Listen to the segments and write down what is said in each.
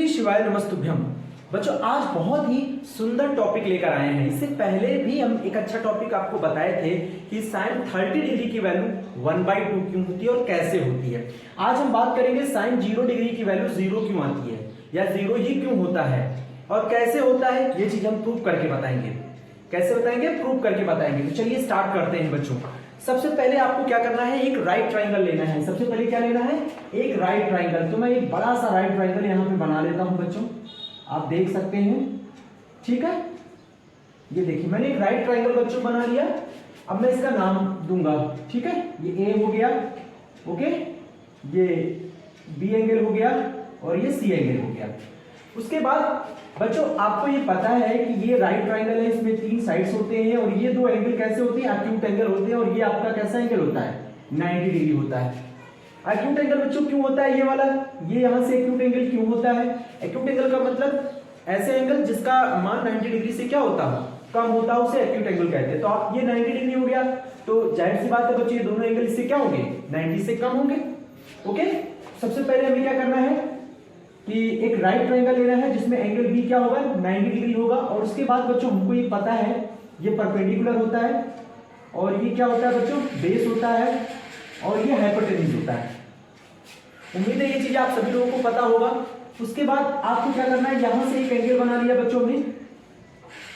श्री शिवाय नमस्तुभ्यम। बच्चों आज बहुत ही सुंदर टॉपिक लेकर आए हैं। इससे पहले भी हम एक अच्छा टॉपिक आपको बताए थे कि साइन 30 डिग्री की वैल्यू 1/2 क्यों होती है और कैसे होती है। आज हम बात करेंगे साइन 0 डिग्री की वैल्यू 0 क्यों आती है या 0 ही क्यों होता है और कैसे होता है, ये चीज हम प्रूव करके बताएंगे। कैसे बताएंगे? प्रूव करके बताएंगे। तो चलिए स्टार्ट करते हैं बच्चों। सबसे पहले आपको क्या करना है, एक राइट ट्राइंगल लेना है। सबसे पहले क्या लेना है, एक राइट ट्राइंगल। तो मैं एक बड़ा सा राइट ट्राइंगल यहाँ पे बना लेता हूं बच्चों, आप देख सकते हैं। ठीक है, ये देखिए मैंने एक राइट ट्राइंगल बच्चों बना लिया। अब मैं इसका नाम दूंगा। ठीक है, ये ए हो गया, ओके, ये बी एंगल हो गया और ये सी एंगल हो गया। उसके बाद बच्चों आपको ये पता है कि ये राइट ट्राइंगल है, इसमें 3 साइड्स होते हैं और ये 2 एंगल कैसे होते हैं, एक्यूट एंगल होते हैं। और ये आपका कैसा एंगल होता है, 90 डिग्री होता है। एक्यूट एंगल बच्चों क्यों होता है, ये वाला, ये यहां से एक्यूट एंगल क्यों होता है? एक्यूट एंगल का मतलब ऐसे एंगल जिसका मान 90 डिग्री से क्या होता है, कम होता है, उसे एक्यूट एंगल कहते हैं। तो आप ये 90 डिग्री हो गया, तो जाहिर सी बात है बच्चों ये दोनों एंगल इससे क्या होंगे, 90 से कम होंगे। ओके, सबसे पहले हमें क्या करना है कि एक राइट ट्राइंगल लेना है जिसमें एंगल बी क्या होगा, 90 डिग्री होगा। और उसके बाद बच्चों हमको ये पता है ये परपेंडिकुलर होता है और ये क्या होता है बच्चों, बेस होता है और ये हाइपोटेन्यूज होता है। उम्मीद है ये चीज आप सभी लोगों को पता होगा। उसके बाद आपको क्या करना है, यहां से एक एंगल बना लिया बच्चों ने,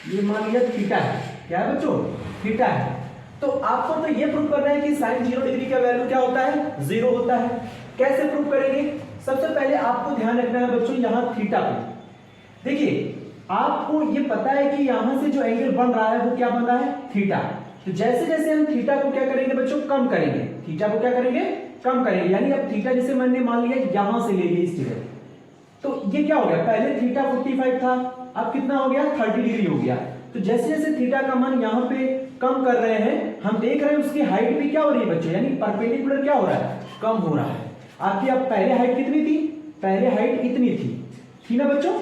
ये मान लिया थीटा है। क्या है बच्चों, थीटा है। तो आपको तो ये प्रूव करना है कि साइन 0 डिग्री का वैल्यू क्या होता है, 0 होता है। कैसे प्रूव करेंगे? सबसे पहले आपको ध्यान रखना है बच्चों यहां थीटा पे। देखिए आपको ये पता है कि यहां से जो एंगल बन रहा है वो क्या बन रहा है, थीटा। तो जैसे जैसे हम थीटा को क्या करेंगे बच्चों, कम करेंगे, थीटा को क्या करेंगे, कम करेंगे। यानी अब थीटा जैसे मैंने मान लिया यहां से ले लिया इस जगह, तो ये क्या हो गया, पहले थीटा 45 था, अब कितना हो गया, 30 डिग्री हो गया। तो जैसे जैसे थीटा का मान यहां पे कम कर रहे हैं, हम देख रहे हैं उसकी हाइट भी क्या हो रही है बच्चों, यानी परपेंडिकुलर क्या हो रहा है, कम हो रहा है। आपकी अब पहले हाइट कितनी थी, पहले हाइट इतनी थी ना बच्चों।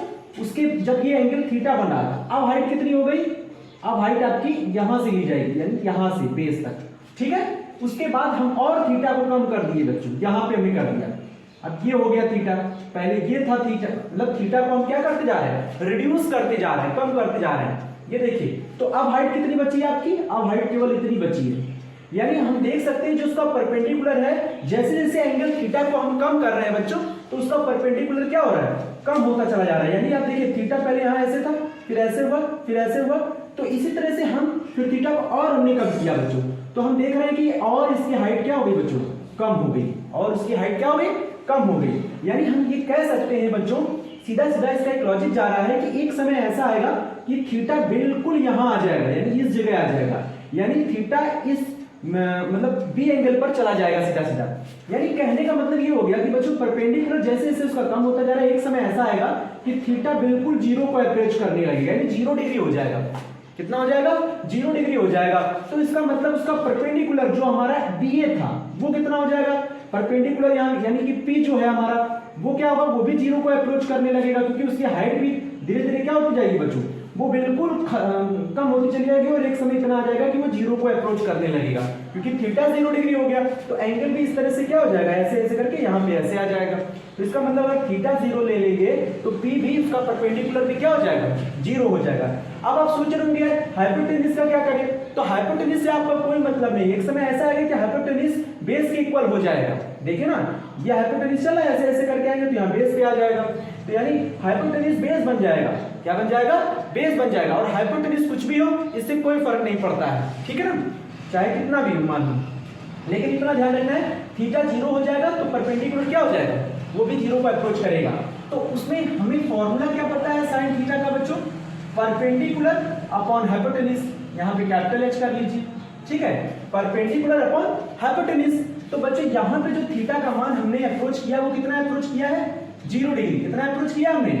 उसके जब ये एंगल थीटा बना था, अब हाइट कितनी हो गई, अब हाइट आपकी यहां से ली जाएगी, यानी यहां से बेस तक। ठीक है, उसके बाद हम और थीटा को कम कर दिए बच्चों, यहां पे हमने कर दिया। अब ये हो गया थीटा, पहले ये था थीटा, मतलब थीटा को हम क्या करते जा रहे हैं, रिड्यूस करते जा रहे हैं, कम करते जा रहे हैं। ये देखिए, तो अब हाइट कितनी बची है आपकी, अब हाइट केवल इतनी बची है। यानी हम देख सकते हैं जो उसका परपेंडिकुलर है, जैसे जैसे एंगल थीटा को हम कम कर रहे हैं बच्चों, तो उसका परपेंडिकुलर क्या हो रहा है, कम होता चला जा रहा है। यानी आप देखिए थीटा पहले यहाँ ऐसे था, फिर ऐसे हुआ, फिर ऐसे हुआ। तो इसी तरह से हम फिर थीटा को और हमने कम किया बच्चों, तो हम देख रहे हैं कि और इसकी हाइट क्या हो गई बच्चों, कम हो गई, और उसकी हाइट क्या हो गई, कम हो गई। यानी हम ये कह सकते हैं बच्चों, सीधा सीधा इसका एक लॉजिक जा रहा है कि एक समय ऐसा आएगा कि थीटा बिल्कुल यहां आ जाएगा, यानी इस जगह आ जाएगा, यानी थीटा इस मतलब बी एंगल पर चला जाएगा सीधा सीधा। यानी कहने का मतलब ये हो गया कि बच्चों परपेंडिकुलर जैसे जैसे उसका कम होता जा रहा है, एक समय ऐसा आएगा कि थीटा बिल्कुल 0 को अप्रोच करने लगेगा, यानी 0 डिग्री हो जाएगा। कितना हो जाएगा, 0 डिग्री हो जाएगा। तो इसका मतलब उसका परपेंडिकुलर जो हमारा बी ए था वो कितना हो जाएगा, परपेंडिकुलर यहाँ यानी कि पी जो है हमारा वो क्या होगा, वो भी 0 को अप्रोच करने लगेगा, क्योंकि उसकी हाइट भी धीरे धीरे क्या होती जाएगी बच्चों, वो बिल्कुल कम होती चली जाएगी और एक समय इतना आ जाएगा कि वो 0 को अप्रोच करने लगेगा, क्योंकि थीटा 0 डिग्री हो गया। तो एंगल भी इस तरह से क्या हो जाएगा, ऐसे ऐसे करके यहाँ पे ऐसे आ जाएगा। तो इसका मतलब अगर थीटा 0 ले लेंगे तो पी भी उसका परपेंडिकुलर भी क्या हो जाएगा, 0 हो जाएगा। अब आप सोच रहे होंगे हाइपोटेन्यूज का क्या करें, तो हाइपोटेन्यूज से आपका कोई मतलब नहीं, एक समय ऐसा आएगा कि हाइपोटेन्यूज बेस के इक्वल हो जाएगा। देखिए ना, ये हाइपोटेन्यूज चला ऐसे ऐसे करके आएंगे तो यहाँ बेस पे आ जाएगा, तो यानी हाइपोटेन्यूज बेस बन जाएगा। क्या बन जाएगा, बेस बन जाएगा। और हाइपोटेन्यूज कुछ भी हो इससे कोई फर्क नहीं पड़ता है, ठीक है ना, चाहे कितना भी हो मान लो। लेकिन इतना ध्यान रखना है, थीटा 0 हो जाएगा तो परपेंडिकुलर क्या हो जाएगा, वो भी 0 को अप्रोच करेगा। तो उसमें हमें फॉर्मूला क्या पता है साइन थीटा का बच्चों, परपेंडिकुलर अपॉन हाइपोटेन्यूज, यहाँ पे कैपिटल H कर लीजिए। ठीक है, परपेंडिकुलर अपॉन हाइपोटेन्यूज। तो बच्चों यहाँ पे जो थीटा का मान हमने अप्रोच किया वो कितना अप्रोच किया है, 0 डिग्री। कितना अप्रोच किया हमने,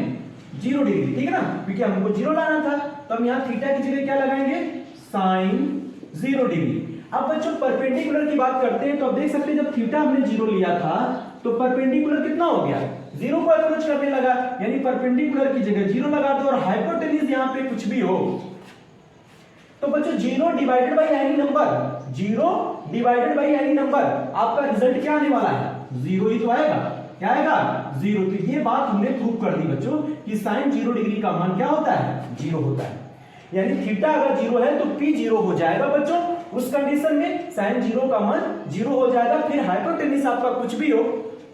0 डिग्री, ठीक है ना, क्योंकि हमको 0 लाना था। तो हम यहाँ थीटा की जगह क्या लगाएंगे, साइन 0 डिग्री। अब बच्चों परपेंडिकुलर की बात करते हैं, तो आप देख सकते हैं जब थीटा हमने 0 लिया था तो परपेंडिकुलर कितना हो गया, 0 को अप्रोच करने लगा, यानी परपेंडिकुलर की जगह 0 लगा दो और हाइपोटेन्यूज यहाँ पे कुछ भी हो। तो बच्चों 0 divided by any number, 0 divided by any number, आपका रिजल्ट क्या आने वाला है, 0 ही तो आएगा। क्या आएगा 0। तो ये बात हमने प्रूव कर दी बच्चों कि sin 0 डिग्री का मान क्या होता है 0 होता है। यानी थीटा अगर 0 है तो p 0 हो जाएगा बच्चों। उस कंडीशन में sin 0 का मान 0 हो जाएगा। फिर हाइपोटेन्यूज आपका कुछ भी हो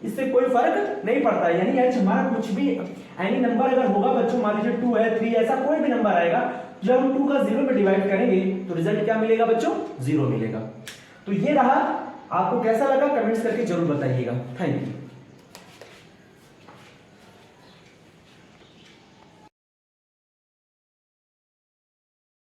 इससे कोई फर्क नहीं पड़ता। यानी h हमारा कुछ भी एनी नंबर अगर होगा बच्चों, मान लीजिए 2 है 3 ऐसा कोई भी नंबर आएगा, जब हम 2 का 0 में डिवाइड करेंगे तो रिजल्ट क्या मिलेगा बच्चों 0 मिलेगा। तो ये रहा, आपको कैसा लगा कमेंट्स करके जरूर बताइएगा। Thank you.